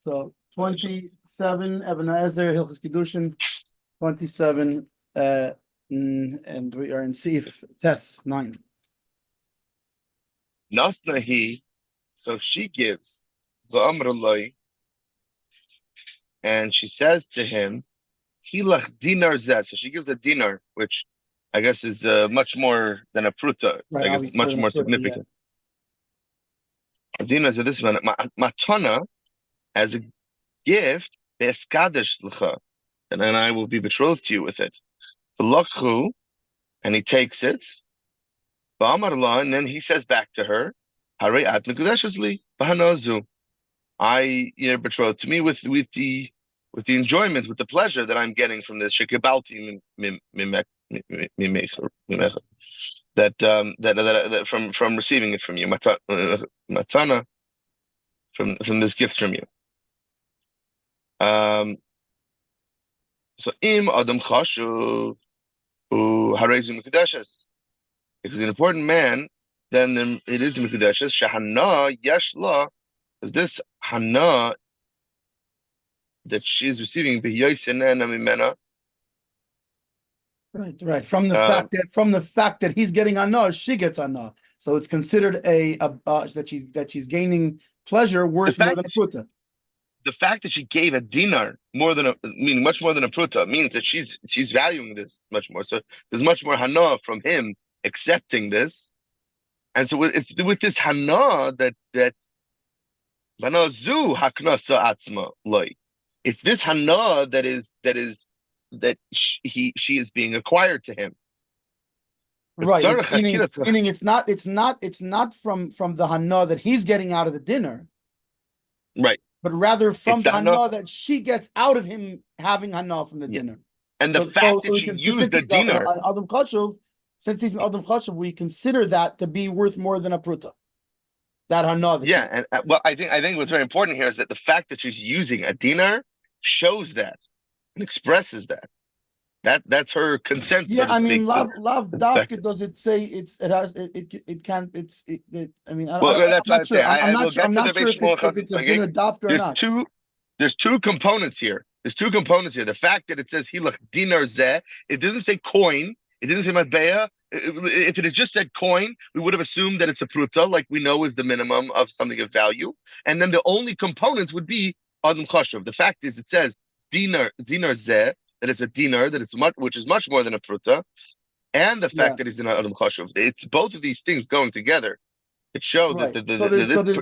So 27, Ehven Haezer, Hilchos Kiddushin, 27, and we are in Seif Test 9. Nasnahi, so she gives the Amrullah, and she says to him, Hilach dinar zeh. So she gives a dinar, which I guess is much more than a pruta. It's, Right, I guess, much more significant. A dinar is this one. Matana, as a gift, be'eskadash l'cha, and then I will be betrothed to you with it. V'lokhu, and he takes it. Ba'amar, and then he says back to her, Harei at mekudeshes li b'hanazu. You're betrothed to me with the enjoyment, with the pleasure that I'm getting from this shekibalti that from receiving it from you, matana, from this gift from you. So im adam chashuv harezu mikudeshes, if he's an important man, then it is mikudeshes. Shahana yeshla, is this hana that she is receiving right. From the fact that he's getting hana, she gets hana. So it's considered that she's gaining pleasure worth more than a pruta. The fact that she gave a dinar much more than a pruta means that she's valuing this much more. So there's much more hana from him accepting this, and so it's with this hana that banazu haknasa atzma loy. It's this hana that she is being acquired to him. Right. Meaning it's not from the hana that he's getting out of the dinner. Right. But rather from the hana that she gets out of him having hana from the dinner. And the fact that she used the dinner. Since he's an Adam Chashuv, we consider that to be worth more than a pruta. That hana. And I think what's very important here is that the fact that she's using a dinar shows that and expresses that. That's her consent. Yeah, I mean, love dafka. Does it say it can't? I mean, that's what I'm sure. I'm not sure if it's a dinner dafka or not. There's two components here. The fact that it says hilach dinar zeh, it doesn't say coin. It didn't say matbeya. If it had just said coin, we would have assumed that it's a pruta, like we know is the minimum of something of value. And then the only components would be adam chashuv. The fact is, it says dinar zeh, that it's a dinar, which is much more than a pruta, and the fact that he's in adam chashuv. It's both of these things going together. It shows that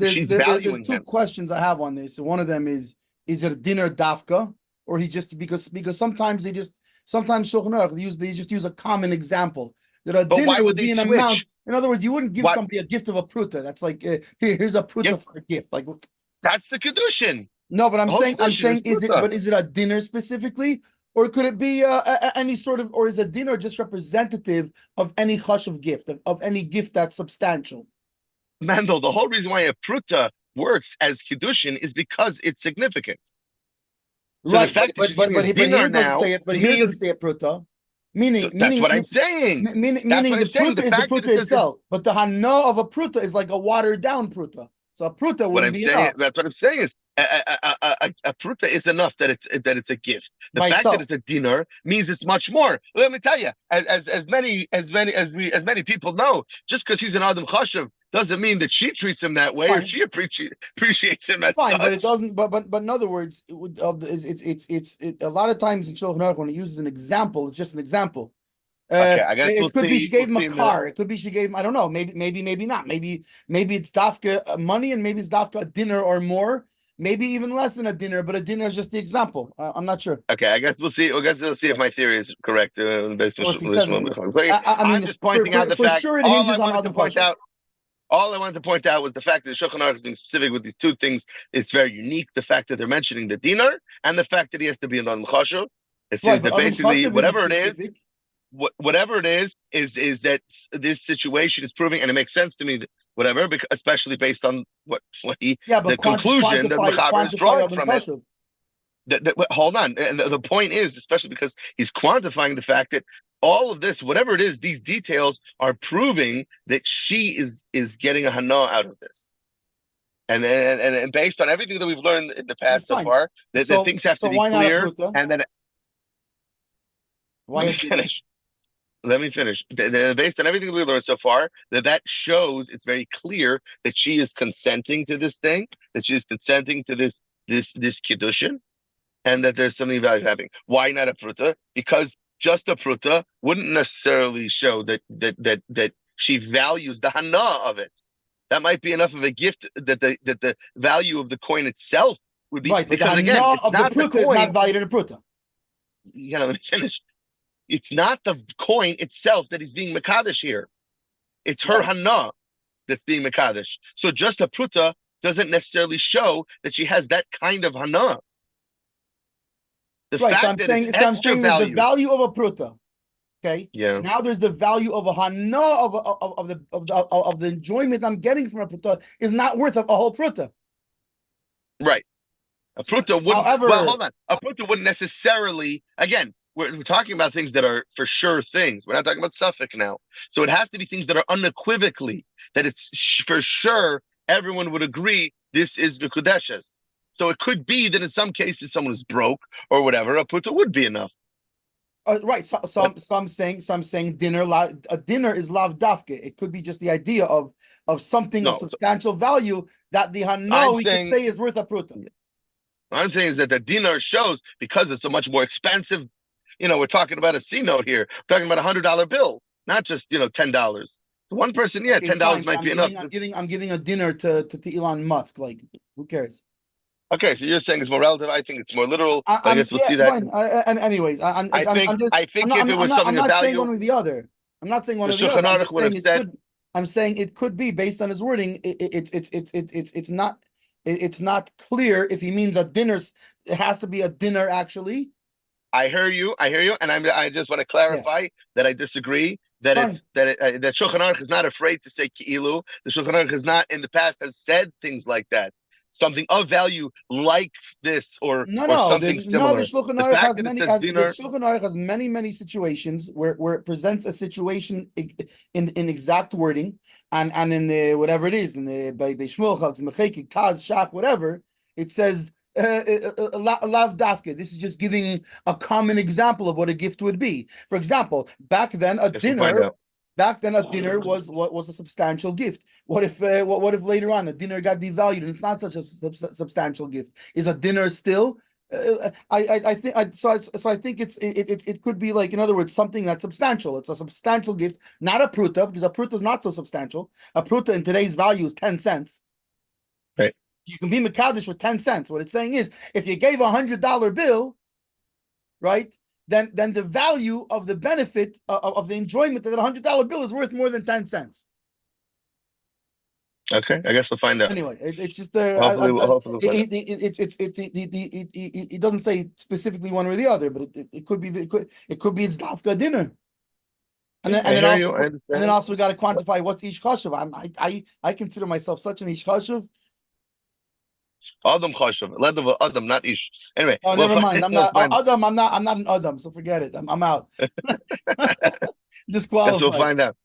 she's valuing him. There's two questions I have on this. So one of them is it a dinar dafka, or he just because sometimes Shulchan Aruch they just use a common example that a dinner would be an amount. In other words, you wouldn't give somebody a gift of a pruta. That's like here's a pruta for a gift. Like that's the Kiddushin. No, but I'm saying is it a dinner specifically, or could it be any sort of, or is a dinner just representative of any chashuv gift of any gift that's substantial? Mendel, the whole reason why a pruta works as Kiddushin is because it's significant. So right, but here doesn't say a pruta. Meaning, that's what I'm saying. Meaning the pruta is the pruta itself, but the hana of a pruta is like a watered down pruta. So a pruta wouldn't be enough. That's what I'm saying is a pruta is enough that it's a gift. The fact that it's a dinar means it's much more. Let me tell you, as many people know, just because he's an Adam Chashuv doesn't mean that she treats him that way or she appreciates him as such. But it doesn't. But in other words, it's a lot of times in Shulchan Aruch when it uses an example, it's just an example. I guess it could be she gave him a car. It could be she gave him, I don't know, maybe not. Maybe it's dafka money and maybe it's dafka a dinner or more. Maybe even less than a dinner, but a dinner is just the example. I'm not sure. Okay, I guess we'll see. If my theory is correct. I'm just pointing out the fact. Sure it hinges on all I wanted to point out was the fact that the Shulchan Aruch is being specific with these two things. It's very unique. The fact that they're mentioning the dinar and the fact that he has to be an Adam Chashuv. It seems that basically whatever it is that this situation is proving, and it makes sense to me that whatever, because, especially based on the conclusion that Mechaber is drawing from it. Hold on, and the point is, especially because he's quantifying the fact that all of this, whatever it is, these details are proving that she is getting a hana out of this. And based on everything that we've learned in the past so fine. far, the things have to be why not a clear. pruta? And then Why let me a dinner? finish. Let me finish. Based on everything that we've learned so far, that shows it's very clear that she is consenting to this thing, that she is consenting to this kiddushin, and that there's something value having. Why not a pruta? Because just a pruta wouldn't necessarily show that she values the hana of it. That might be enough of a gift that the value of the coin itself would be. Right, but the Because hana again, it's of the not the pruta is not coin. valued in a pruta. Let me finish. It's not the coin itself that is being mekadesh here. It's her Right. hana that's being mekadesh. So just a pruta doesn't necessarily show that she has that kind of hana. The Right. fact that it's extra There's the value. value of a pruta. Okay. Yeah. Now there's the value of a hana of the enjoyment I'm getting from a pruta is not worth a whole pruta. Right. A pruta wouldn't. However, well, hold on. A pruta wouldn't necessarily. Again, we're talking about things that are for sure things. We're not talking about suffix now. So it has to be things that are unequivocally that it's for sure. Everyone would agree this is mikudeshes. So it could be that in some cases someone is broke or whatever. A pruta would be enough. Right. Some saying dinner. A dinner is lav dafke. It could be just the idea of something of substantial value that the hana we could say is worth a pruta. What I'm saying is that the dinar shows because it's a much more expensive. We're talking about a C note here. We're talking about $100 bill, not just $10. To one person, yeah, Okay, $10 might be enough. I'm giving a dinner to Elon Musk. Like, who cares? Okay, so you're saying it's more relative. I think it's more literal. I guess we'll see that. Fine. And anyways, I think if it was something of value, saying one or the other. I'm not saying one or the other. I'm just saying it could. I'm saying it could be based on his wording. It's not clear if he means a dinner. It has to be a dinner actually. I hear you, and I just want to clarify that I disagree. That Fine. That Shulchan Aruch is not afraid to say ki'ilu. The Shulchan Aruch has not in the past has said things like that. Something of value like this or something similar. The Shulchan Aruch has many situations where it presents a situation in exact wording and in the whatever it is in the by Shmulchak, Mechekik, Taz, Shach, whatever it says. Lav dafke. This is just giving a common example of what a gift would be. For example, back then a dinner was a substantial gift. What if later on a dinner got devalued and it's not such a substantial gift? Is a dinner still? I think it could be like, in other words, something that's substantial. It's a substantial gift, not a pruta, because a pruta is not so substantial. A pruta in today's value is 10 cents. Right. You can be Mekadesh with 10 cents. What it's saying is, if you gave $100 bill, right, then the value of the benefit of the enjoyment of that $100 bill is worth more than 10 cents. Okay, I guess we'll find out. Anyway, it's just the hopefully it doesn't say specifically one or the other, but it could be it's dafka dinner. And then also we got to quantify what's ish chashuv. I consider myself such an ish chashuv. Adam chashuv, Adam, not ish. Anyway, never mind. I'm not Adam. I'm not an Adam. So forget it. I'm out. Disqualified. Guess we'll find out.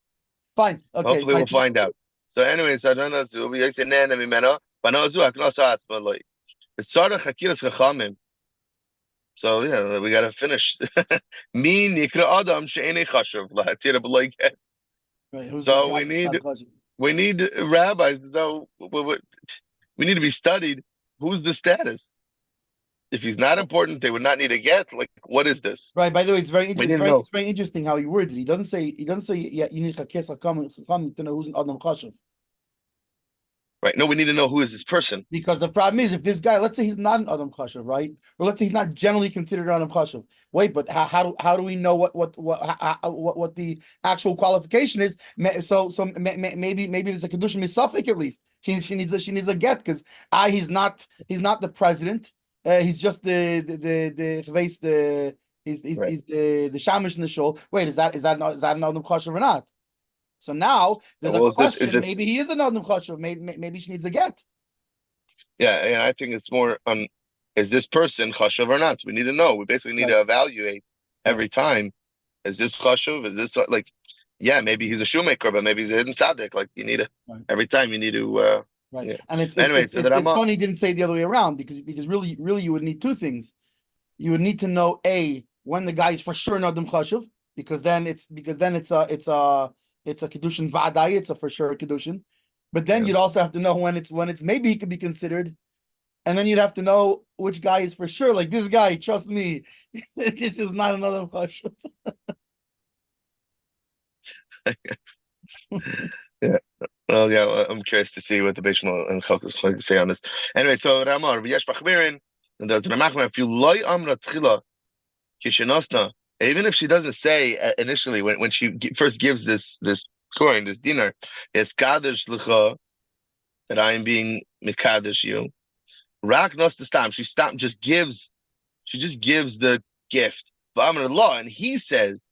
Fine. Okay. Hopefully we'll find out. So anyways, I don't know. So we say nene mimeno, but no zu aknosa atzmaloi. It's sort of chakiras chachamim. So yeah, we got to finish. Mi nikra Adam she'enei chashuv lahatira b'loiket. So we need rabbis. So we need to be studied. Who's the status? If he's not important, they would not need a get. Like, what is this? Right. By the way, it's very interesting how he words it. He doesn't say yeah, you need chakes chachamim to know who's an Adam chashuv. Right. No, we need to know who is this person. Because the problem is, if this guy, let's say he's not an Adam chashuv, right? Or let's say he's not generally considered an Adam chashuv. Wait, but how do we know what the actual qualification is? So maybe there's a Kiddushin misafik at least. She needs a get because he's not the president. He's just he's the shamish in the show. Wait, is that an Adam chashuv or not? So now there's a question. Maybe he is an Adam chashuv. Maybe she needs a get. Yeah, and I think it's more on is this person chashuv or not? We need to know. We basically need to evaluate every time. Is this chashuv? Is this like, yeah, maybe he's a shoemaker, but maybe he's a hidden tzaddik. Like you need to every time you need to Right. Yeah. And it's Anyway, so that it's funny he didn't say it the other way around because really you would need two things. You would need to know when the guy is for sure not chashuv, because then it's a Kiddushin vadai, it's a for sure Kiddushin. But then you'd also have to know when it's maybe he could be considered, and then you'd have to know which guy is for sure. Like this guy, trust me, this is not another chashuv. Yeah. Well, yeah, I'm curious to see what the Bishmal and Hilchos going to say on this. Anyway, so Ramar, Yesh Bachmirin, and there's Ramachma, if you loy amra tchila, kishenosna, even if she doesn't say initially when she first gives this coin, this dinner, it's kadosh l'cha, that I am being mikadosh you. Rak nos the stam, she just gives the gift. V'amr law, and he says,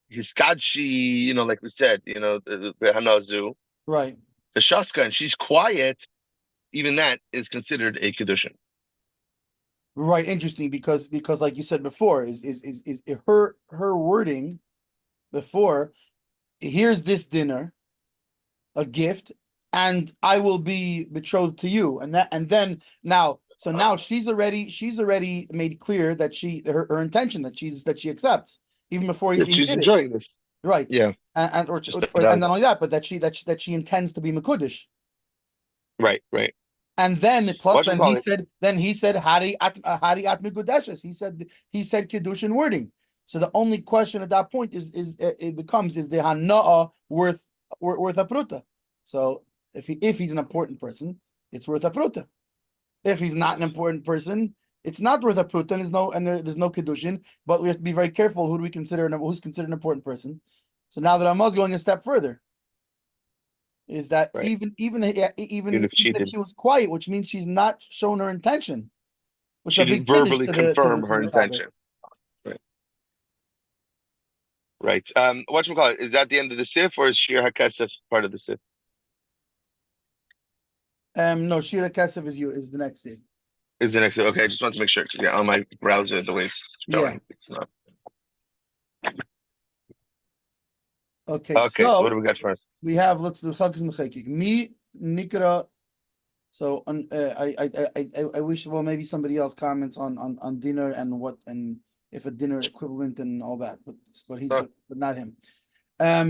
his kadshi, like we said, the hanazu. Right. The shaska, and she's quiet, even that is considered a Kiddushin. Right, interesting because like you said before, is her wording before, here's this dinner, a gift, and I will be betrothed to you, and then now she's already made clear that her intention that she accepts even before he she's did enjoying this, right? Yeah, and not only that, but that she intends to be Mekudesh. Right. And then plus he said Hari at Mekudeshes. He said Kiddushin wording. So the only question at that point is the Hana'a worth a pruta? So if he's an important person, it's worth a pruta. If he's not an important person, it's not worth a pruta, and there's no Kiddushin. But we have to be very careful who's considered an important person. So now that Ramah's going a step further, is that right. even if she was quiet, which means she's not shown her intention. Which she didn't verbally confirm her intention. Right. Whatchamacallit, is that the end of the sif, or is Shir HaKesef part of the sif? No, Shir HaKesef is the next sif. Is the next sif? Okay, I just want to make sure because on my browser the way it's showing, it's not. Okay, so what do we got first? We have let's do Chakis Mechekik. Mi Nikra. So I wish maybe somebody else comments on dinner and if a dinner equivalent and all that, but not him.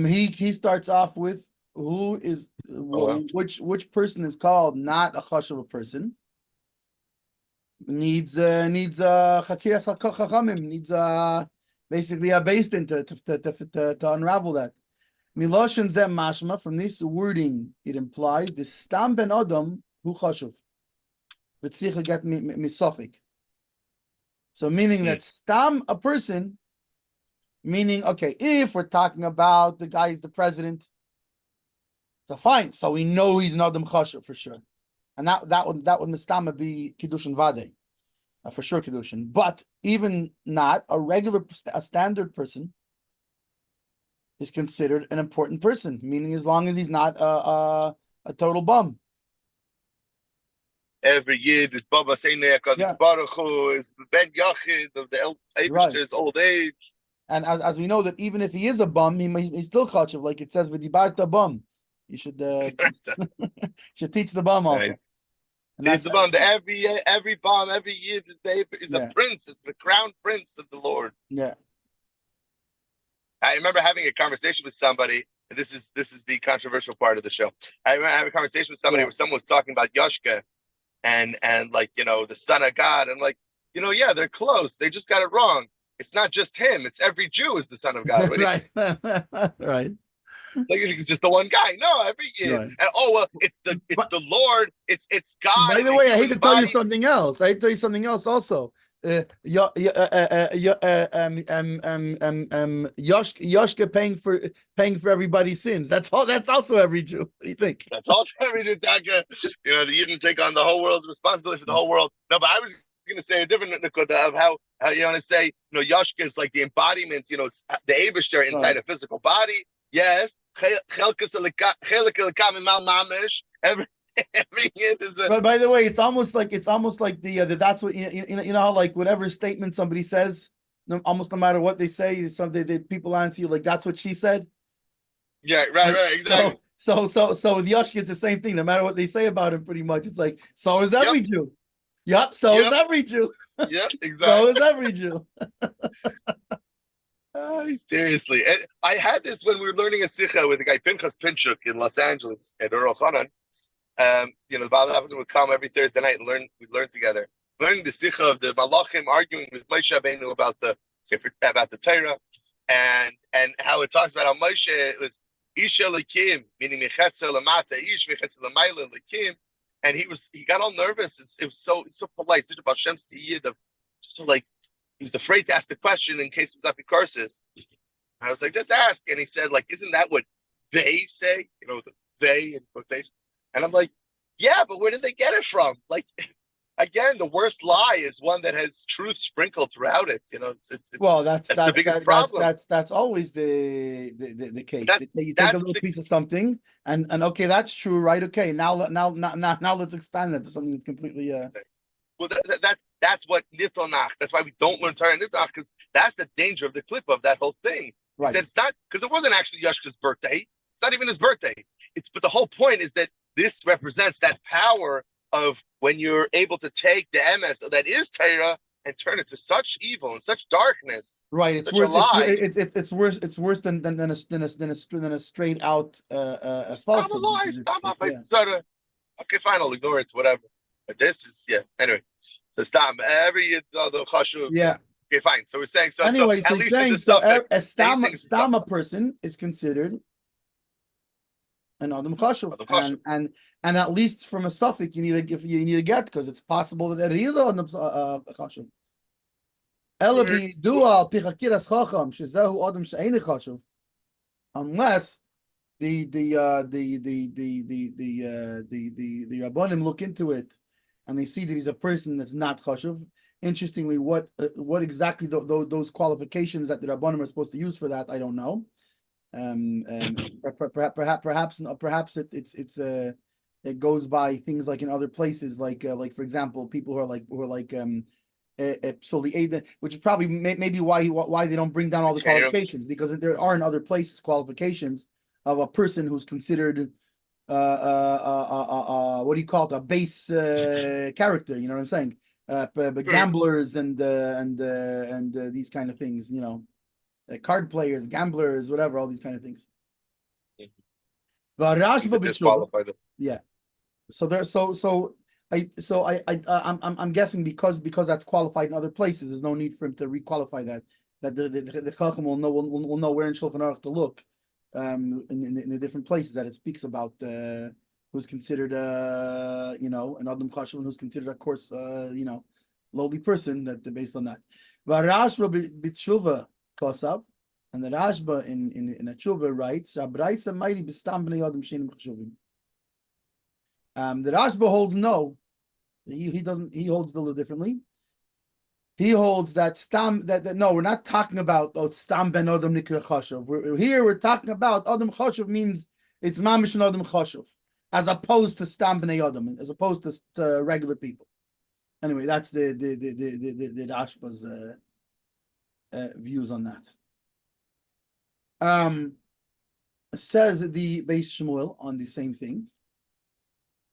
He starts off with who is which person is called not a chashuv person, needs chakiras chachamim, needs basically a beis din to unravel that. Miloshen zeh mashma, from this wording it implies the stam ben adam hu chashuv, but tzricha get misofik. So meaning that stam a person, meaning okay, if we're talking about the guy is the president, so fine, so we know he's an adam chashuv for sure, and that would mistama be kiddushin vade, for sure kiddushin. But even not a standard person is considered an important person, meaning as long as he's not a total bum. Every year, this Baba saying Baruch Hu is Ben Yachid of the Eibishter's old age. And as we know that even if he is a bum, he's still chachuv, like it says with Dibarta bum. You should should teach the bum also. Right. Teach the bum. Every bum, every year this day is a prince. It's the crown prince of the Lord. Yeah. I remember having a conversation with somebody. This is the controversial part of the show. I remember having a conversation with somebody where someone was talking about Yoshka and like, the son of God. And like, they're close. They just got it wrong. It's not just him. It's every Jew is the son of God. Right. Right. Like it's just the one guy. No, every year. Right. And it's the Lord. It's God. By the way, I hate to tell you something else. Also. Yoshka paying for everybody's sins. That's also every Jew. What do you think? That's also every Jew. The Yidden take on the whole world's responsibility for the whole world. No, but I was going to say a different nekuda of how you want to say, Yoshka is like the embodiment. It's the Eibishter inside a physical body. Yes, every year there's a... But by the way, it's almost like the that's what you know how like whatever statement somebody says, almost no matter what they say, something that people answer you like that's what she said. Yeah, right, exactly. with Yoshki, it's the same thing. No matter what they say about him, pretty much, it's like, so is Yep. every Jew. Yep, so is Yep. every Jew. Yep, So exactly. is every Jew. Seriously. And I had this when we were learning a sikha with the guy Pinchas Pinchuk in Los Angeles at Aruch. The Baal Avin would come every Thursday night and we'd learn together. Learning the sikha of the Malachim arguing with Moshe Rabbeinu about the Torah, and how it talks about how Moshe it was Isha Lakim, meaning Mechetzel Lamata, Ish Mechetzel Lamayla Lakim, and he got all nervous. It was so polite, such about Shem's Yid of just so like he was afraid to ask the question in case it was Apikarsis. I was like, just ask, and he said, like, isn't that what they say? They in quotation. And I'm like, yeah, but where did they get it from? Like, again, the worst lie is one that has truth sprinkled throughout it. Well, that's the biggest problem. That's always the case. You take a little piece of something, and okay, that's true, right? Okay, now let's expand that to something that's completely. Well, that's what Nitonach. That's why we don't learn Torah Nitonach, because that's the danger of the clip of that whole thing. Right. It's not because it wasn't actually Yashka's birthday. It's not even his birthday. But the whole point is that this represents that power of when you're able to take the MS that is Torah and turn it to such evil and such darkness. Right. It's worse. It's worse. It's worse than a straight out falsehood. Okay, fine. I'll ignore it. Whatever. But this is Anyway, so stop every the chashuv. Yeah. Okay, fine. So we're saying so. Anyway, so he's saying a stama person is considered an adam chashuv, and at least from a suffix you need to get because it's possible that he is an adam chashuv. Elabi dual pichakiras chacham shezahu adam she'ein chashuv, unless the Rabbanim look into it and they see that he's a person that's not chashuv. Interestingly, what exactly those qualifications that the Rabbanim are supposed to use for that, I don't know. Perhaps it goes by things like in other places, like for example, people who are like Ehven, which is probably maybe why they don't bring down all the qualifications, because there are in other places qualifications of a person who's considered what do you call it, a base character, you know what I'm saying, gamblers and these kind of things, card players, gamblers, whatever, all these kind of things. Yeah. I'm guessing because that's qualified in other places, there's no need for him to requalify that the Chacham will know where in Shulchan Aruch to look in the different places that it speaks about who's considered an Adam Chashuv, and who's considered, of course, lowly person, that based on that. Rashba b'tshuva kosav, and the Rashba in a tshuva writes, "Abraisa mighty b'stam b'nei Adam shenim chashuvim." The Rashba holds no. He doesn't. He holds a little differently. He holds that stam that no, we're not talking about stam ben Adam nikra chashuv. We're talking about Adam chashuv means it's mamish and Adam chashuv, as opposed to stam b'nei Adam, as opposed to regular people. Anyway, that's the Rashba's views on that. Says the Beis Shmuel on the same thing.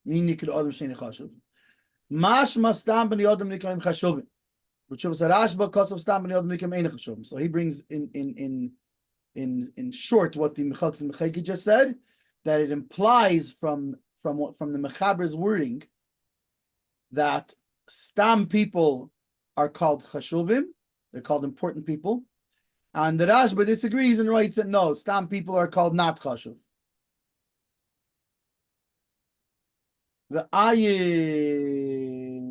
Min nikra Adam shein chashuv. Mash mastam b'nei Adam nikra chashuvim. So he brings in short what the Mechilkes just said, that it implies from the Mechaber's wording that stam people are called chashuvim, they're called important people, and the Rashba disagrees and writes that no, stam people are called not chashuv. The ayin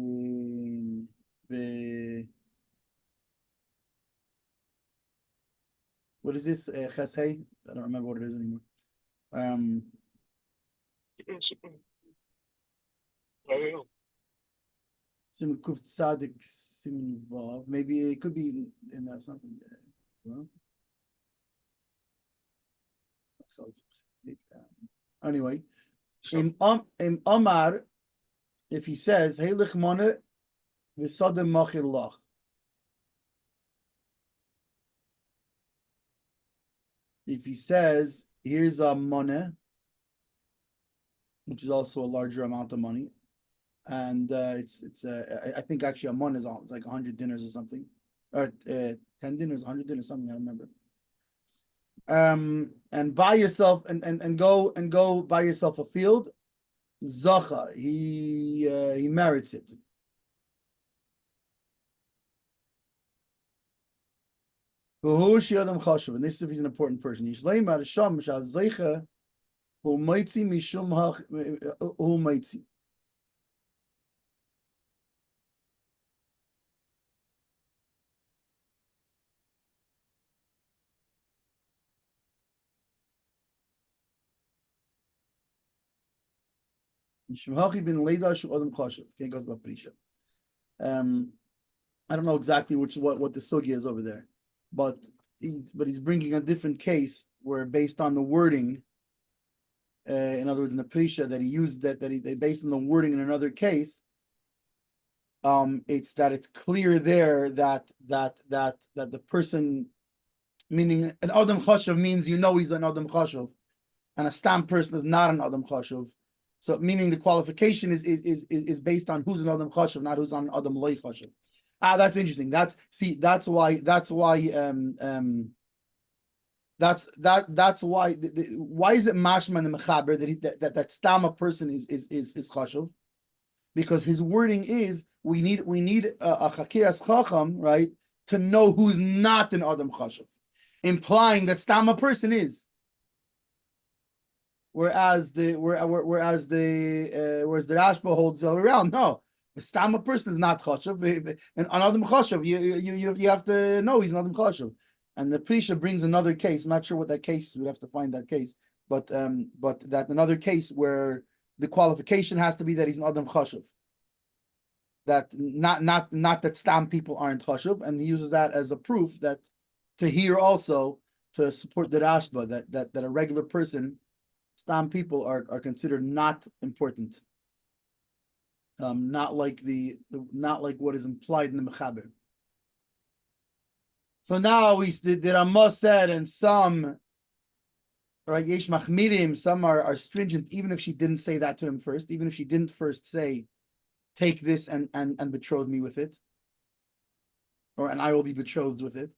what is this? Chesed? I don't remember what it is anymore. Sim Kuf Tzadik Sim Vav. Maybe it could be in that something. Anyway, in Omar, if he says Heilich Mone v'Sadem Machil Lach, if he says here's a money which is also a larger amount of money. And I think actually a month is it's like 100 dinners or something, or 10 dinners, 100 dinners, something, I don't remember. And buy yourself and go buy yourself a field. Zacha, he merits it. And this is if he's an important person. I don't know exactly what the sugi is over there, but he's bringing a different case where, based on the wording, in other words, in the prisha that he used, they based on the wording in another case, it's clear there that the person, meaning an adam chashuv, means he's an adam chashuv, and a stam person is not an adam chashuv. So meaning the qualification is based on who's an adam chashuv, not who's on adam loy chashuv. That's interesting. That's why why is it mashma in the mechaber that stam a person is chashuv? Because his wording is we need a chakiras chacham, right, to know who's not an adam chashuv, implying that stam a person is. Whereas the Rashba holds all around. No, the stam a person is not chashuv, and an adam chashuv you have to know he's an adam chashuv. And the Prisha brings another case. I'm not sure what that case is. We'd have to find that case. But that another case where the qualification has to be that he's an adam chashuv. That not that stam people aren't chashuv, and he uses that as a proof that to hear also to support the Rashba that a regular person, stam people are considered not important. Not like what is implied in the mechaber. So now the Ramah said, and some, right, yesh machmirim, some are stringent, even if she didn't say that to him first, even if she didn't first say, take this and betroth me with it, and I will be betrothed with it.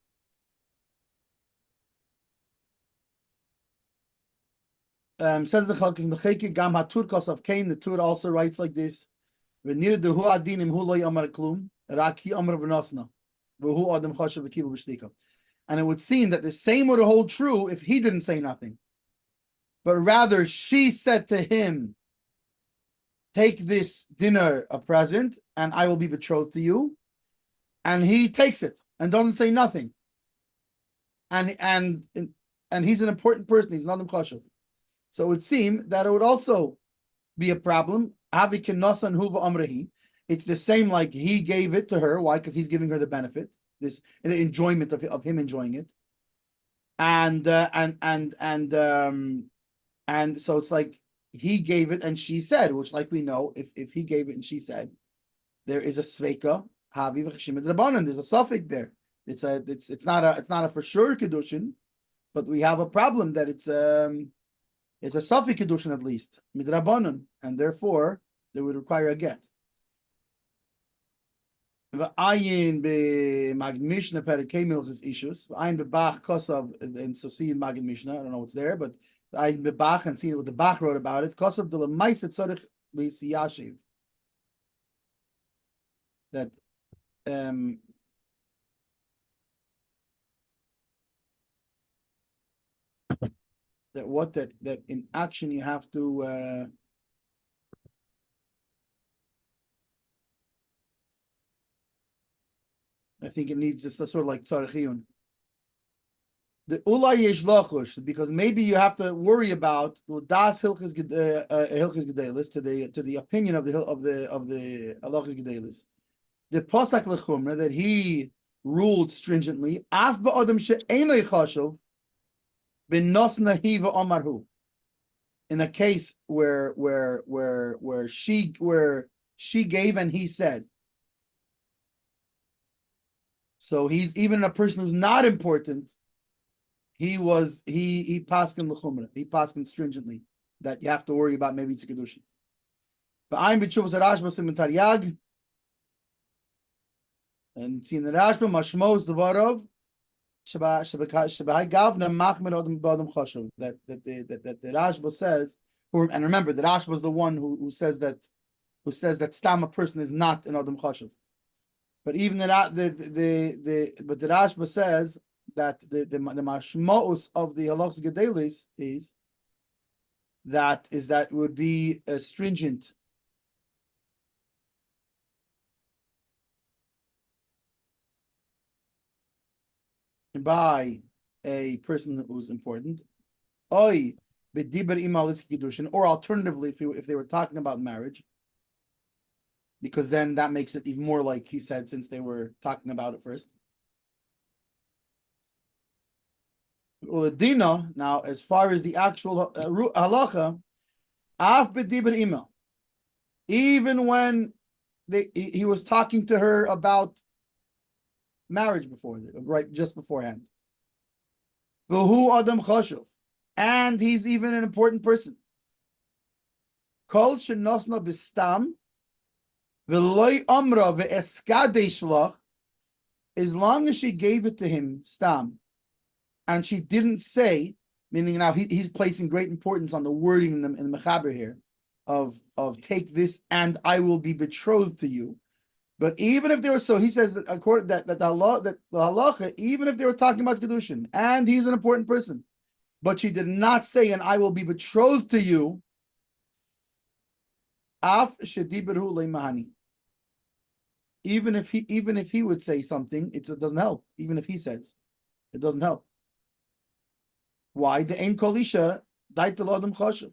Says the Chalkis Gam Hatur Kosav Kain. The Tur also writes like this: V'nir dehu adinim hu lo yamar klum rak hi amar v'nosna v'hu adam chashav v'kibu b'shtika. And it would seem that the same would hold true if he didn't say nothing, but rather she said to him, "Take this dinner, a present, and I will be betrothed to you," and he takes it and doesn't say nothing. And he's an important person. He's not a chashuv. So it would seem that it would also be a problem. It's the same like he gave it to her. Why? Because he's giving her the benefit, the enjoyment of him enjoying it. And so it's like he gave it and she said, which, like we know, if he gave it and she said, there is a sveika, there's a suffix there. It's not a for sure Kiddushin, but we have a problem that it's a suffix Kiddushin at least, midrabanan, and therefore they would require a get. V'ayin b'Magid Mishnah perikei milchus issues. V'ayin b'Bach kosav, and so see in Magid Mishnah. I don't know what's there, but ayin b'Bach and see what the Bach wrote about it. Kosav de l'maiset tzorich l'siyashiv. That that in action you have to I think it needs it's sort of like tzarechiyun. The ulay yesh lachush, because maybe you have to worry about das hilchos gedelis to the opinion of the halachos gedelis. The posak lechumra that he ruled stringently. Af ba'adam she'enei chashuv b'nosna hiva omarhu. In a case where she gave and he said. So he's even a person who's not important. He paskin l'chumra. He paskin stringently. that you have to worry about maybe it's a Kiddushin. But I'm b'tshuvas Rashba sim taryag, and see in the Rashba mashmos devarov shebahai gavna machmer odem b'odem chashuv, that the Rashba says, and remember the Rashba is the one who says that stam a person is not an odem chashuv. But even the Rashba says that the mashmos of the halachos gedolos is that would be stringent. By a person who's important, or alternatively, if they were talking about marriage, because then that makes it even more like he said, since they were talking about it first. Now, as far as the actual halacha, even when he was talking to her about marriage just beforehand. And he's even an important person. As long as she gave it to him, stam, and she didn't say, meaning now he's placing great importance on the wording in the mechaber here, of take this and I will be betrothed to you. But even if they were, so he says that according that the halacha, even if they were talking about Kiddushin, and he's an important person, but she did not say, and I will be betrothed to you, af shediberu leimahani. Even if he would say something, it doesn't help. Even if he says, it doesn't help. Why? The ein kol isha dait l'adam chashuv.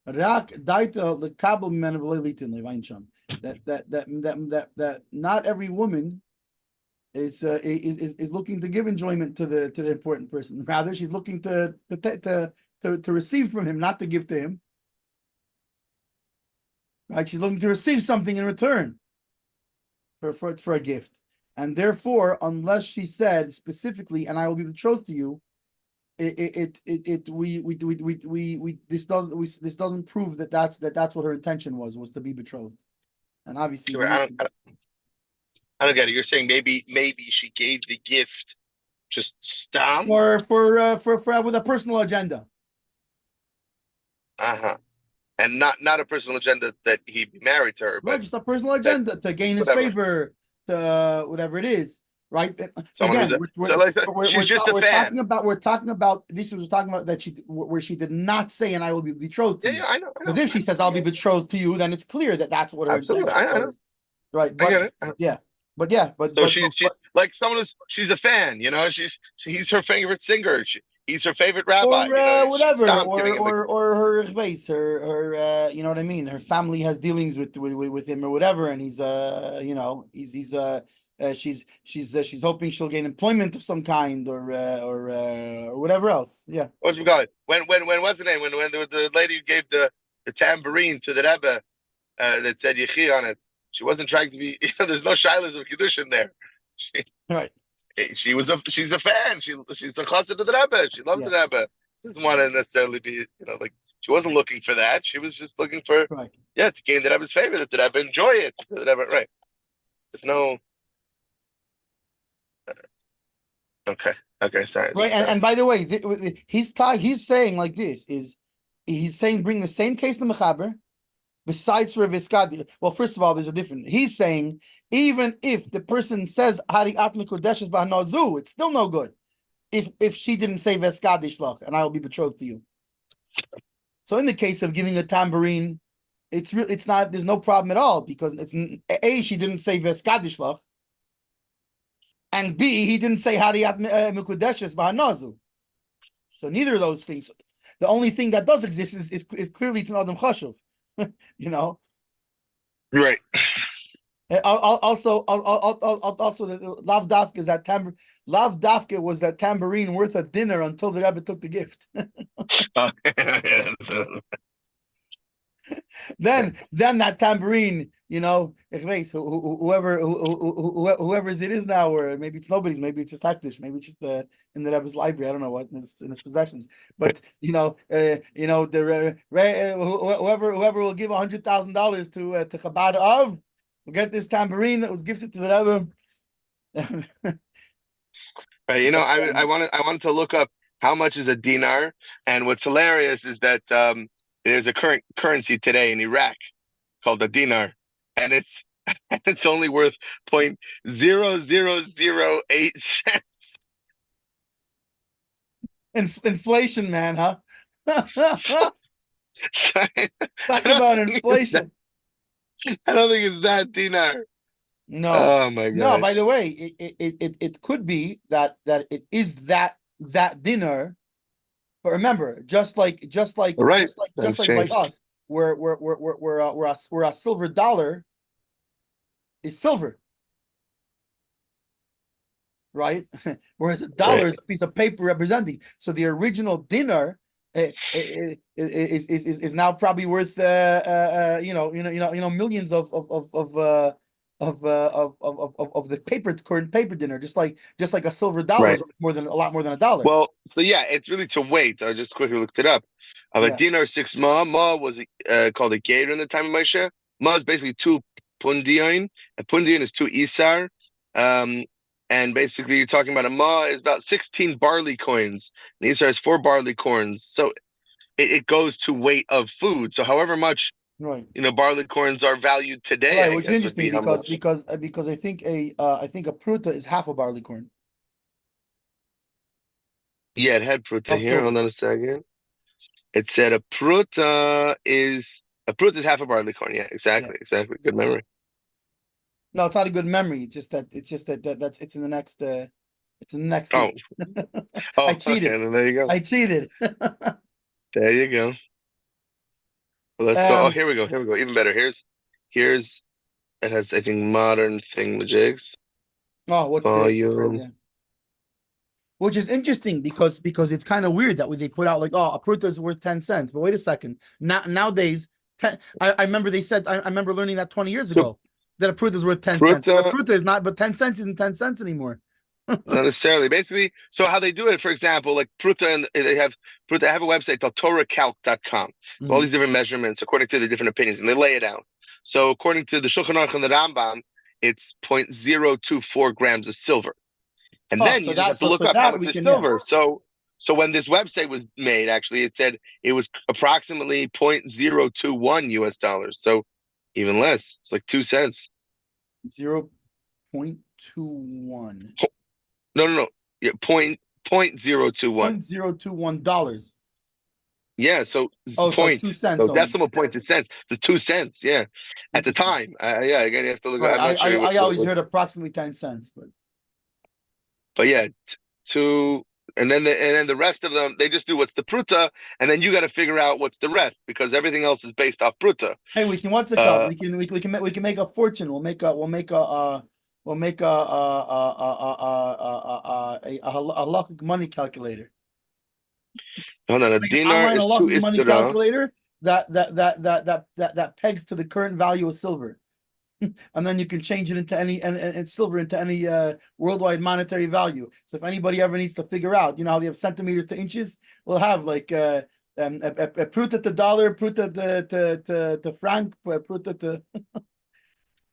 That not every woman is looking to give enjoyment to the important person. Rather, she's looking to receive from him, not to give to him. Right? She's looking to receive something in return for a gift, and therefore, unless she said specifically, "And I will be betrothed to you," this doesn't prove that's what her intention was to be betrothed. And obviously, sure, I don't get it. You're saying maybe she gave the gift just stam or for with a personal agenda. And not a personal agenda that he be married to her, but just a personal agenda to gain his favor, to whatever it is. Right. Again, she's just a fan. We're talking about this. Was talking about that where she did not say, "And I will be betrothed to you." Yeah, I know. Because if she says, "I'll be betrothed to you," then it's clear that that's what her absolutely. intention I know. was. Right. But, I get it. But she's a fan. You know, he's her favorite singer. He's her favorite rabbi. Or whatever, or her face, her you know what I mean. Her family has dealings with him or whatever, and he's she's hoping she'll gain employment of some kind or whatever else. Yeah. What's regard? When what's the name? When there was the lady who gave the tambourine to the Rebbe that said Yechi on it, she wasn't trying to be. There's no shilas of Kiddushin there. Right. She's a fan. She's a chassid of the Rebbe. She loves the Rebbe. She doesn't want to necessarily be, like she wasn't looking for that. She was just looking for to gain the Rebbe's favor, that the Rebbe enjoy it. The Rebbe, right. There's no okay, sorry. Right, and by the way, he's saying like this he's saying bring the same case to Mechaber. Besides for Viskadi, well, first of all, there's a different. He's saying even if the person says Hari Atmi Kodeshes Bahnazu, it's still no good. If she didn't say Viskadi Shlach, and I will be betrothed to you. So in the case of giving a tambourine, it's not. There's no problem at all because it's A, she didn't say Viskadi Shlach, and B, he didn't say Hari Atmi Kodeshes Bahnazu. So neither of those things. The only thing that does exist is clearly it's an Adam Chashuv. Right. Also, the lav dafka is that lav dafka was that tambourine worth a dinner until the Rebbe took the gift. then that tambourine, whoever's it is now, or maybe it's nobody's, maybe it's just hektish, maybe it's just in the Rebbe's library. I don't know what in his possessions, but whoever will give $100,000 to Chabad of will get this tambourine that was gifted to the Rebbe. Right. I wanted to look up how much is a dinar, and what's hilarious is that there's a current currency today in Iraq called a dinar, and it's only worth 0.0008 cents. Inflation, man, huh? Talk about inflation. I don't think it's that dinar. No. Oh my God. No, by the way, it could be that it is that dinar. But remember, just like by us, where a silver dollar is silver, right? Whereas a dollar is a piece of paper representing. So the original dinar is now probably worth millions of the current paper dinner, just like a silver dollar is worth a lot more than a dollar. Well, so yeah, it's really to weight. I just quickly looked it up. Of a dinar 6 ma. Ma was called a gator in the time of Moshe. Ma is basically 2 pundion. A pundion is 2 isar. And basically you're talking about a ma is about 16 barley coins. And isar is 4 barley corns. So it goes to weight of food. So however much barley corns are valued today. Right, which is interesting because I think a pruta is half a barley corn. Yeah, it had pruta here. Hold on a second. It said a pruta is half a barley corn. Yeah, exactly. Good memory. No, it's not a good memory. It's just that it's in the next Oh. I cheated. Okay, there you go. I cheated. There you go. Well, let's go. Oh, here we go. Even better. Here's it has, I think, modern thingamajigs. Oh, what's volume? Yeah. Which is interesting because it's kind of weird that they put out like, oh, a pruta is worth 10 cents. But wait a second. Nowadays, I remember they said, I remember learning that 20 years ago that a pruta is worth 10 cents. But a pruta is not, but 10 cents isn't 10 cents anymore. Not necessarily. Basically, so how they do it, for example, like pruta, and they have a website called torahcalc.com. All these different measurements according to the different opinions, and they lay it out. So according to the Shulchan and the Rambam, it's 0.024 grams of silver. And then you just have to look up how much is silver. So when this website was made, actually, it said it was approximately 0.021 US dollars. So even less. It's like 2 cents. 0.21. No. Yeah, 0.021. $0.021. Yeah, so so 2 cents. So decimal point to cents. It's 2 cents. Yeah, at the time. Yeah, again, you have to look. Right. I'm not sure I always heard approximately 10 cents, but yeah, 2, and then the rest of them, they just do what's the pruta, and then you got to figure out what's the rest because everything else is based off pruta. Hey, we can what's it called? We can make a fortune. We'll make a halachic money calculator. Hold on, a dinar is 2 money calculator that pegs to the current value of silver. And then you can change it into any and silver into any worldwide monetary value. So if anybody ever needs to figure out, how they have centimeters to inches, we'll have like a pruta to dollar, pruta to franc, pruta to.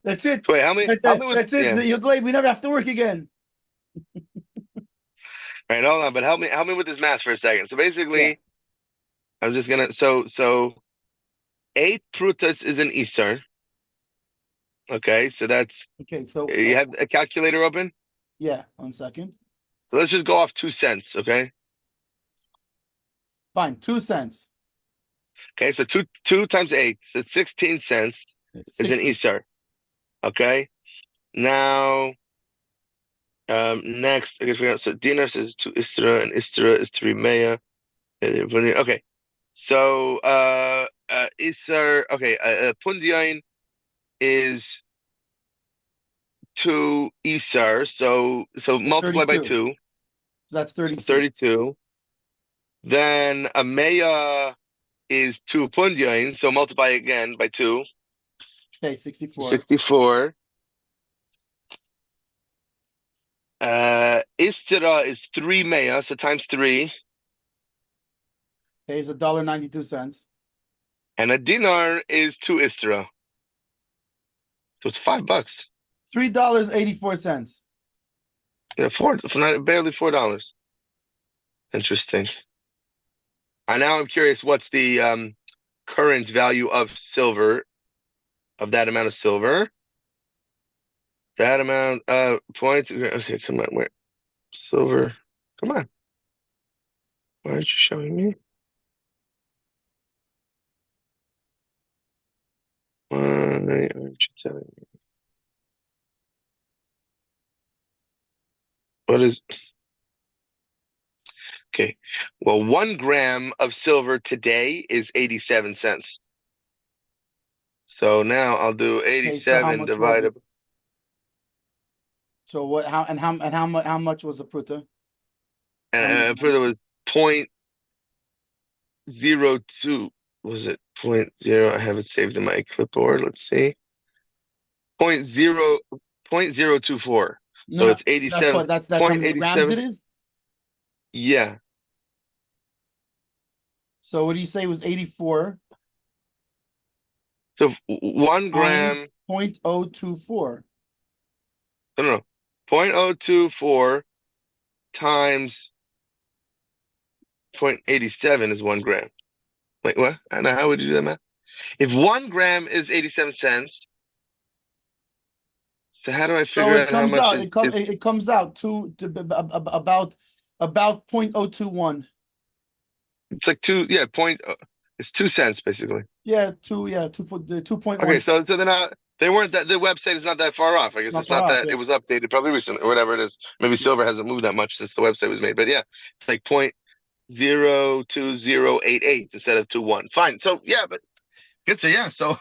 That's it. So wait, how many? That's it. Yeah. You're glad we never have to work again. Right, hold on, but help me with this math for a second. So basically, I'm just gonna so 8 prutas is an isar. Okay, so that's So you have a calculator open? Yeah, 1 second. So let's just go off 2 cents, okay? Fine, 2 cents. Okay, so 2 times 8, so it's 16 cents is an isar. Okay, now next, I guess we have, so dinar is 2 istra, and istra is 3 mea. Okay, so isar, okay, pundion is 2 isar, so multiply 32. by 2. So that's 32. 32. Then a mea is 2 pundion, so multiply again by 2. Okay, 64. 64. Istira is 3 mea, so times 3. Okay, it's $1.92. And a dinar is 2 istira. So it's $5. $3.84. Yeah, barely $4. Interesting. And now I'm curious, what's the current value of silver, of that amount of silver? That amount of points. Okay, come on, where? Silver. Come on. Why aren't you showing me? Why aren't you telling me? What is? Okay. Well, 1 gram of silver today is 87 cents. So now I'll do 87 divided. So what? How much was the pruta? And pruta was 0.02. Was it 0.0? I have it saved in my clipboard. Let's see. 0.024. So it's 87. That's how many grams it is? Yeah. So what do you say was 84? So 1 gram. 0.024. No. 0.024 times 0.87 is 1 gram. Wait, what? I know. How would you do that math? If 1 gram is 87 cents, so how do I figure out how much it comes out to about 0.021. It's like it's 2 cents basically. Yeah, 2.1. Okay, so then they weren't that the website is not that far off. I guess it's not that it was updated probably recently or whatever it is. Maybe silver hasn't moved that much since the website was made, but yeah, it's like 0.02088 instead of 21. Fine. So yeah, but good. So yeah, so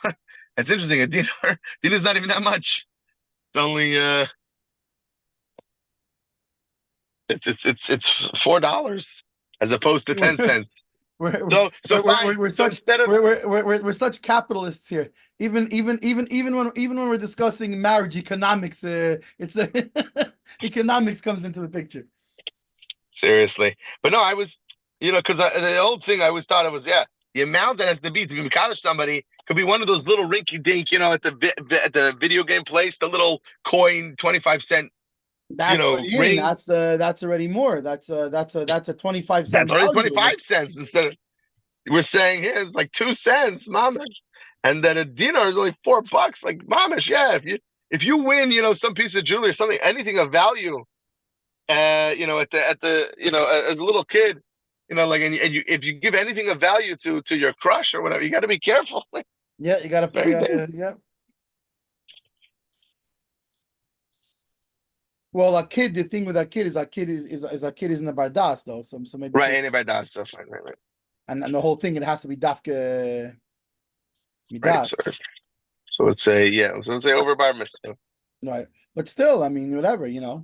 it's interesting. A dinar is not even that much. It's only it's $4 as opposed to 10 cents. We're such capitalists here. Even when we're discussing marriage economics, it's economics comes into the picture. Seriously, but no, I was, because the old thing I always thought it was, the amount that has to be college somebody could be one of those little rinky dink, at the video game place, the little coin 25 cent. That's ring. That's already more. That's a 25 cent. That's already 25 cents instead of, we're saying here it's like 2 cents, mamish, and then a dinar is only $4. Like mamish, yeah. If you win, some piece of jewelry or something, anything of value, at the as a little kid, if you give anything of value to your crush or whatever, you got to be careful. Yeah, you got to pay. Yeah. Well, a kid. The thing with a kid is a kid is a kid isn't a bardas though. So maybe right, any bardas stuff, right. And the whole thing, it has to be dafka midas. Right, so let's say over bar mitzvah. Right, but still, I mean, whatever, Yeah.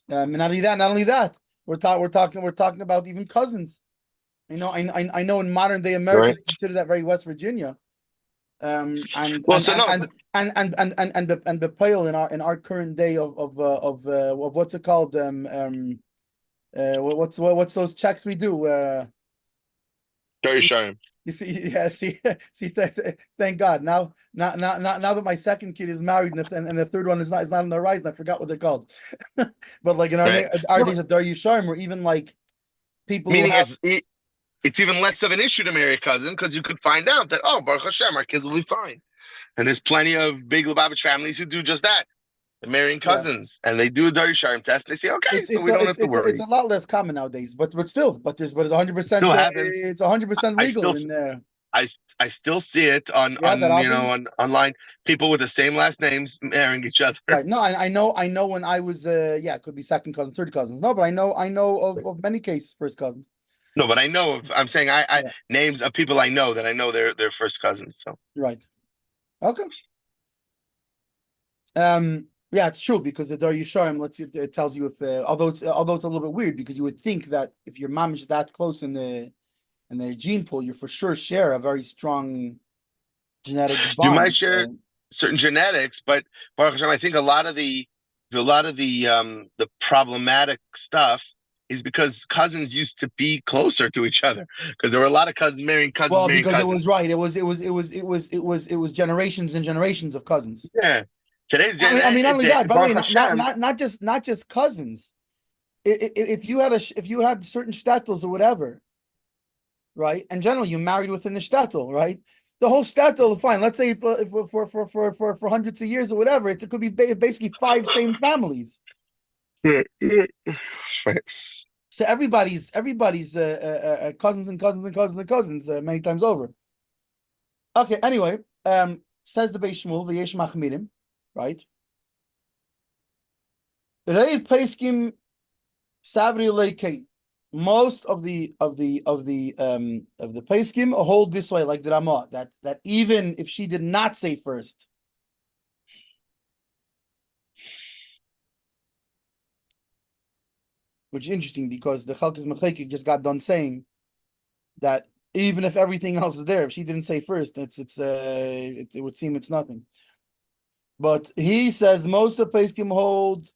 I mean, not only that, we're talking about even cousins. I know in modern day America they consider that very West Virginia. And the pile in our current day of what's it called? What's those checks we do? Very sharp. You see, thank God. Now that my second kid is married and the third one is not on the rise, and I forgot what they're called. But like in our days of Daryushayim, or even like people meaning it's even less of an issue to marry a cousin because you could find out that, Baruch Hashem, our kids will be fine. And there's plenty of big Lubavitch families who do just that. They're marrying cousins, and they do a Daryushayim test, and they say, okay, so we don't have to worry. It's a lot less common nowadays, but still, it's 100%. It's 100% legal in there. I still see it on online. People with the same last names marrying each other. Right. No, I know when I was it could be second cousins, third cousins. No, but I know of many cases first cousins. No, but I'm saying names of people I know that I know they're first cousins. So right. Okay. Yeah, it's true because the Daryushayim it tells you if although it's a little bit weird because you would think that if your mom is that close in the and the gene pool, you for sure share a very strong genetic bond. You might share certain genetics, but Baruch Hashem, I think a lot of the problematic stuff is because cousins used to be closer to each other, because there were a lot of cousins marrying cousins. Well, because it was right. It was generations and generations of cousins. Yeah. Today's I mean, not only that, by the way, not just cousins. If you had certain shtetls or whatever, right? And generally, you married within the shtetl, right? The whole shtetl, fine. Let's say for hundreds of years or whatever, it could be basically 5 same families. Right. So everybody's cousins and cousins and cousins and cousins many times over. Okay. Anyway, says the Beis Shmuel v'yesh machmirim, right? Reiv Peskim Savri Leikein. Most of the Peskim hold this way, like the Ramah, that even if she did not say first, which is interesting because the Chalkes Mechekik just got done saying that even if everything else is there, if she didn't say first, it would seem it's nothing. But he says most of Peskim hold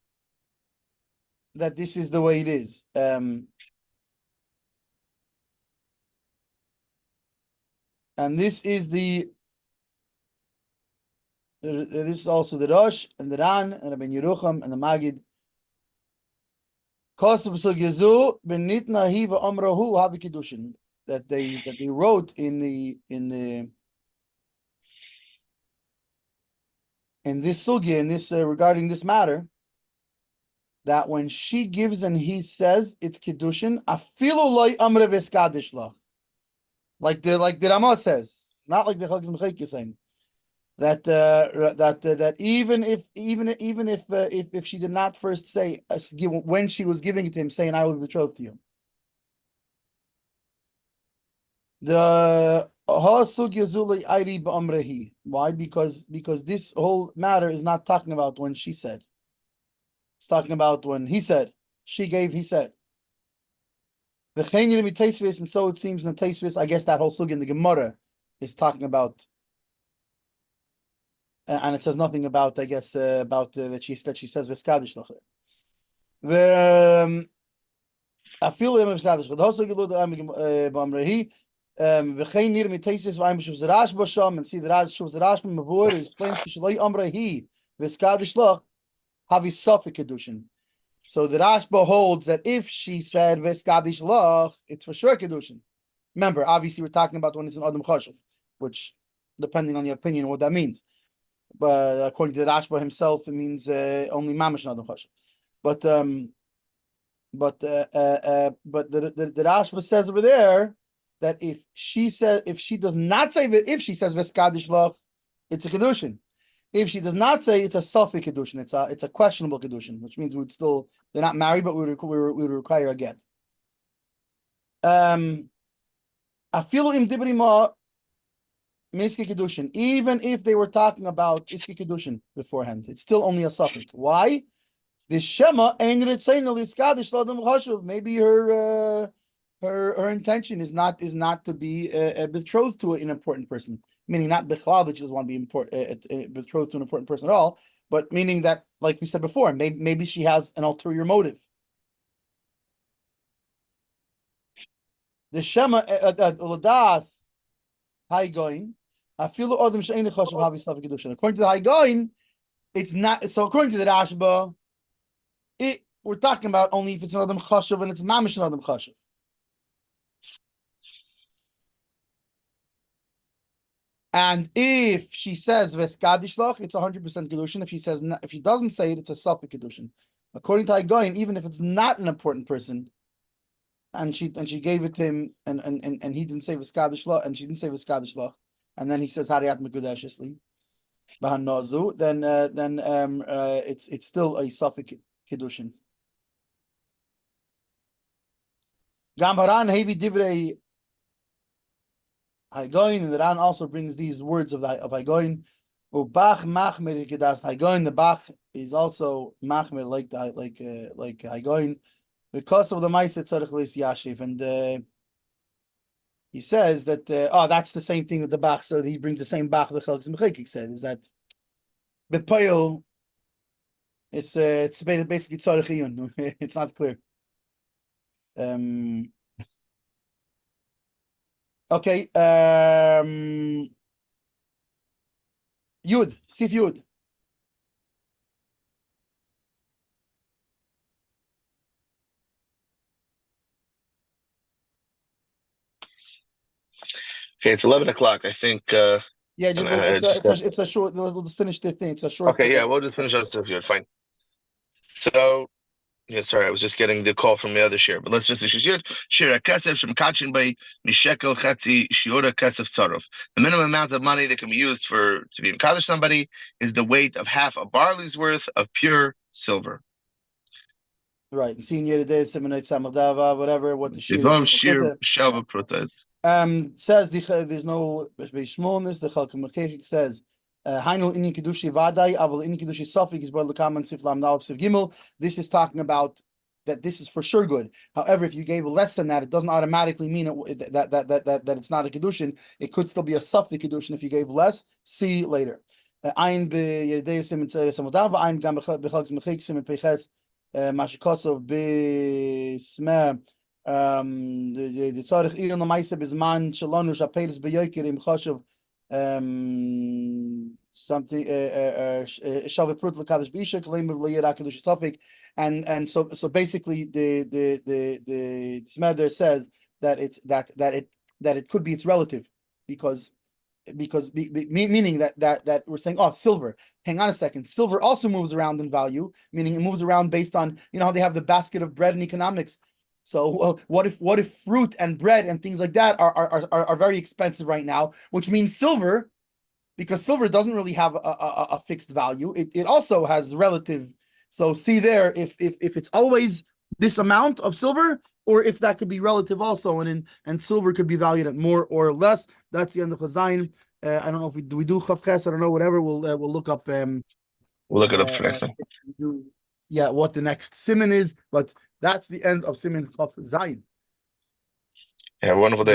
that this is the way it is. And this is also the Rosh and the Ran and Rabbi Yerucham and the Magid. That they wrote in this sugya, in this regarding this matter, that when she gives and he says it's Kiddushin, afilu loy amre v'eskadish lach. Like the Ramah says, not like the Chalkes Mechekik is saying that even if she did not first say when she was giving it to him, saying I will be betrothed to you. The why? Because this whole matter is not talking about when she said. It's talking about when he said. She gave, he said. And so it seems in the Taisvis, I guess that whole sugya in the Gemara is talking about, and it says nothing about, I guess, about that she says v'skadish lach. I feel him v'skadish. The whole sugya b'amrehi v'chein nir mitaisis v'ayim b'shuv zerash b'sham, and see the shuv zerash b'mavur explains kishloi amrehi v'skadish lach havi safek Kiddushin. So the Rashba holds that if she said v'skadish lach, it's for sure Kiddushin. Remember, obviously we're talking about when it's an Adam Chashuv, which, depending on your opinion, what that means. But according to the Rashba himself, it means only Mamash and Adam Chashuv. But the Rashba says over there that if she does not say that, if she says v'skadish lach, it's a Kiddushin. If she does not say, it's a Safek Kiddushin, it's a questionable Kiddushin, which means they're not married, but we would require a get. Afilu im dibri ma miski Kiddushin, even if they were talking about iski Kiddushin beforehand, it's still only a Safek. Why? The Shema ein ritzayin liskadish l'adam chashuv. Maybe her intention is not to be betrothed to an important person. Meaning not Bechlav, that she doesn't want to be betrothed to an important person at all, but meaning that, like we said before, maybe she has an ulterior motive. The Shema Ladas Haigoin, Afilu Odom She'ein Chashuv Havi Safek Kiddushin. According to the Haigoin, it's not. So according to the Rashba, we're talking about only if it's an Odom Chashuv and it's Mamish an Odom Chashuv. And if she says v'skadish lach, it's 100% Kiddushin. If she doesn't say it, it's a Safek Kiddushin. According to Haigoin, even if it's not an important person, and she gave it to him, and he didn't say v'skadish lach, and she didn't say v'skadish lach, and then he says Hariyat Mekudeshesli, b'hanazu, then it's still a Safek Kiddushin. Gambaran hevi divrei Haigoin, and the Ran also brings these words of Haigoin. Ubach machmer kedas Haigoin. The Bach is also machmer like Haigoin, because of the ma'aser tzarich lis yashiv, and he says that that's the same thing with the Bach. So he brings the same Bach the Chelkes Mechekik said is that Bepoil. It's basically tzarich iyun. It's not clear. Okay. Yud, Sif Yud. Okay, it's 11 o'clock. I think. Yeah, it's a short. We'll just finish the thing. It's a short. Okay, yeah, we'll just finish up Sif Yud. Fine. So. Yeah, sorry, I was just getting the call from the other share, but let's just share kesef shemkachin by mishekel chetzi shiura kesef tzaruf. The minimum amount of money that can be used to be mekadosh somebody is the weight of half a barley's worth of pure silver. Right, seeing Yodah Simonite Samadava, whatever. What the shir says there's no Bishmonis. The Chalkei Mechekik says. This is talking about that this is for sure good. However, if you gave less than that, it doesn't automatically mean that it's not a Kiddushin. It could still be a Safli Kiddushin if you gave less. See later. Mashikosov Bisme the Tzarich Iyon Lamaisa Bizman Shalonu Shapelis Beyoker Im Choshev something Shavit Prut Lakadosh Bisha Kalim Leyera Kadosh Tofik and so basically the Smeder says that it could be its relative because meaning that we're saying silver. Hang on a second. Silver also moves around in value, meaning it moves around based on how they have the basket of bread in economics. So what if fruit and bread and things like that are very expensive right now, which means silver, because silver doesn't really have a fixed value. It also has relative. So see there if it's always this amount of silver, or if that could be relative also, and silver could be valued at more or less. That's the end of Chazayin. I don't know if we do Chavches. I don't know. Whatever. We'll look up. We'll look it up for next time. What the next siman is, but that's the end of siman Chav Zayin. Yeah, wonderful day.